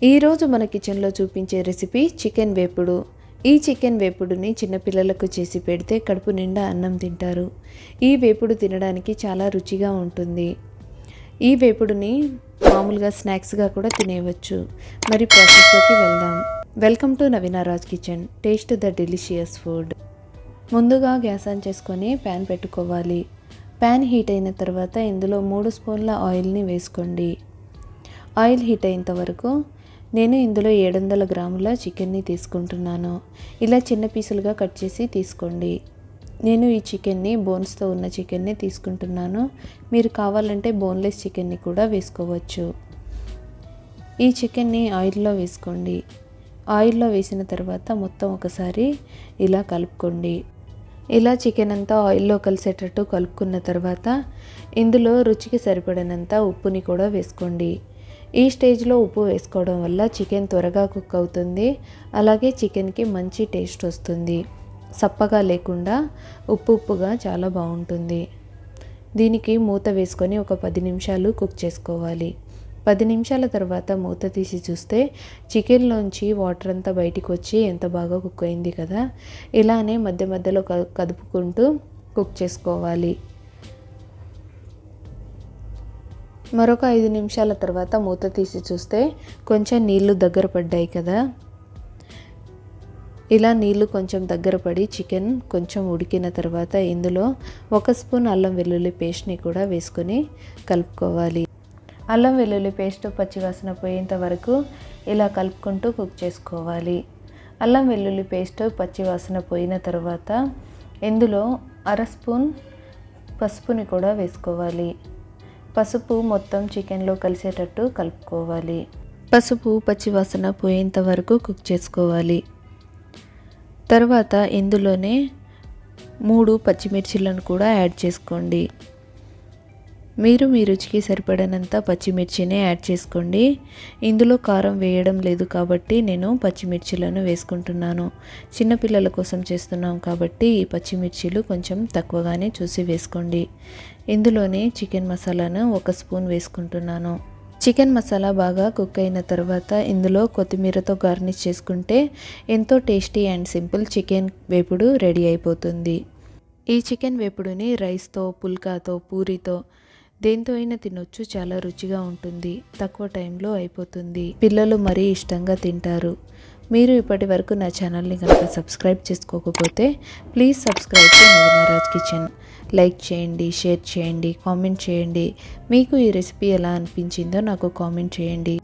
ఈరోజు మన కిచెన్లో చూపించే రెసిపీ చికెన్ వేపుడు. ఈ చికెన్ వేపుడుని చిన్నపిల్లలకు చేసి పెడితే కడుపు నిండా అన్నం తింటారు. ఈ వేపుడు తినడానికి చాలా రుచిగా ఉంటుంది. ఈ వేపుడుని మామూలుగా స్నాక్స్గా కూడా తినేయవచ్చు. మరి ప్రాసెస్లోకి వెళ్దాం. Welcome to Naveenaraj kitchen, taste the delicious food. ముందుగా గ్యాస్ ఆన్ చేసుకొని ప్యాన్ పెట్టుకోవాలి. ప్యాన్ హీట్ అయిన తర్వాత ఇందులో 3 స్పూన్ల ఆయిల్ని వేసుకోండి. ఆయిల్ హీట్ అయ్యేంత వరకు నేను ఇందులో 700 గ్రాముల చికెన్ని తీసుకుంటున్నాను. ఇలా చిన్న పీసులుగా కట్ చేసి తీసుకోండి. నేను ఈ చికెన్ని బోన్స్తో ఉన్న చికెన్ని తీసుకుంటున్నాను. మీరు కావాలంటే బోన్లెస్ చికెన్ని కూడా వేసుకోవచ్చు. ఈ చికెన్ని ఆయిల్లో వేసుకోండి. ఆయిల్లో వేసిన తర్వాత మొత్తం ఒకసారి ఇలా కలుపుకోండి. ఇలా చికెన్ అంతా ఆయిల్లో కలిసేటట్టు కలుపుకున్న తర్వాత ఇందులో రుచికి సరిపడినంత ఉప్పుని కూడా వేసుకోండి. ఈ స్టేజ్లో ఉప్పు వేసుకోవడం వల్ల చికెన్ త్వరగా కుక్ అవుతుంది. అలాగే చికెన్కి మంచి టేస్ట్ వస్తుంది. సప్పగా లేకుండా ఉప్పుగా చాలా బాగుంటుంది. దీనికి మూత వేసుకొని ఒక 10 నిమిషాలు కుక్ చేసుకోవాలి. 10 నిమిషాల తర్వాత మూత తీసి చూస్తే చికెన్లోంచి వాటర్ అంతా బయటికి వచ్చి ఎంత బాగా కుక్ అయింది కదా. ఇలానే మధ్య మధ్యలో కదుపుకుంటూ కుక్ చేసుకోవాలి. మరొక 5 నిమిషాల తర్వాత మూత తీసి చూస్తే కొంచెం నీళ్లు దగ్గర పడ్డాయి కదా. ఇలా నీళ్లు కొంచెం దగ్గర పడి చికెన్ కొంచెం ఉడికిన తర్వాత ఇందులో 1 స్పూన్ అల్లం వెల్లుల్లి పేస్ట్ని కూడా వేసుకొని కలుపుకోవాలి. అల్లం వెల్లుల్లి పేస్ట్ పచ్చివాసన పోయేంత వరకు ఇలా కలుపుకుంటూ కుక్ చేసుకోవాలి. అల్లం వెల్లుల్లి పేస్ట్ పచ్చివాసన పోయిన తర్వాత ఇందులో 1/2 స్పూన్ పసుపుని కూడా వేసుకోవాలి. పసుపు మొత్తం చికెన్లో కలిసేటట్టు కలుపుకోవాలి. పసుపు పచ్చివాసన పోయేంత వరకు కుక్ చేసుకోవాలి. తర్వాత ఇందులోనే 3 పచ్చిమిర్చిలను కూడా యాడ్ చేసుకోండి. మీరు మీ రుచికి సరిపడినంత పచ్చిమిర్చినే యాడ్ చేసుకోండి. ఇందులో కారం వేయడం లేదు కాబట్టి నేను పచ్చిమిర్చిలను వేసుకుంటున్నాను. చిన్నపిల్లల కోసం చేస్తున్నాం కాబట్టి ఈ పచ్చిమిర్చిలు కొంచెం తక్కువగానే చూసి వేసుకోండి. ఇందులోనే చికెన్ మసాలాను 1 స్పూన్ వేసుకుంటున్నాను. చికెన్ మసాలా బాగా కుక్ అయిన తర్వాత ఇందులో కొత్తిమీరతో గార్నిష్ చేసుకుంటే ఎంతో టేస్టీ అండ్ సింపుల్ చికెన్ వేపుడు రెడీ అయిపోతుంది. ఈ చికెన్ వేపుడుని రైస్తో, పుల్కాతో, పూరితో దేంతో అయినా తినొచ్చు. చాలా రుచిగా ఉంటుంది. తక్కువ టైంలో అయిపోతుంది. పిల్లలు మరీ ఇష్టంగా తింటారు. మీరు ఇప్పటి వరకు నా ఛానల్ని కనుక సబ్స్క్రైబ్ చేసుకోకపోతే please subscribe to Naveenaraj kitchen. Like చేయండి, షేర్ చేయండి, కామెంట్ చేయండి. మీకు ఈ రెసిపీ ఎలా అనిపించిందో నాకు కామెంట్ చేయండి.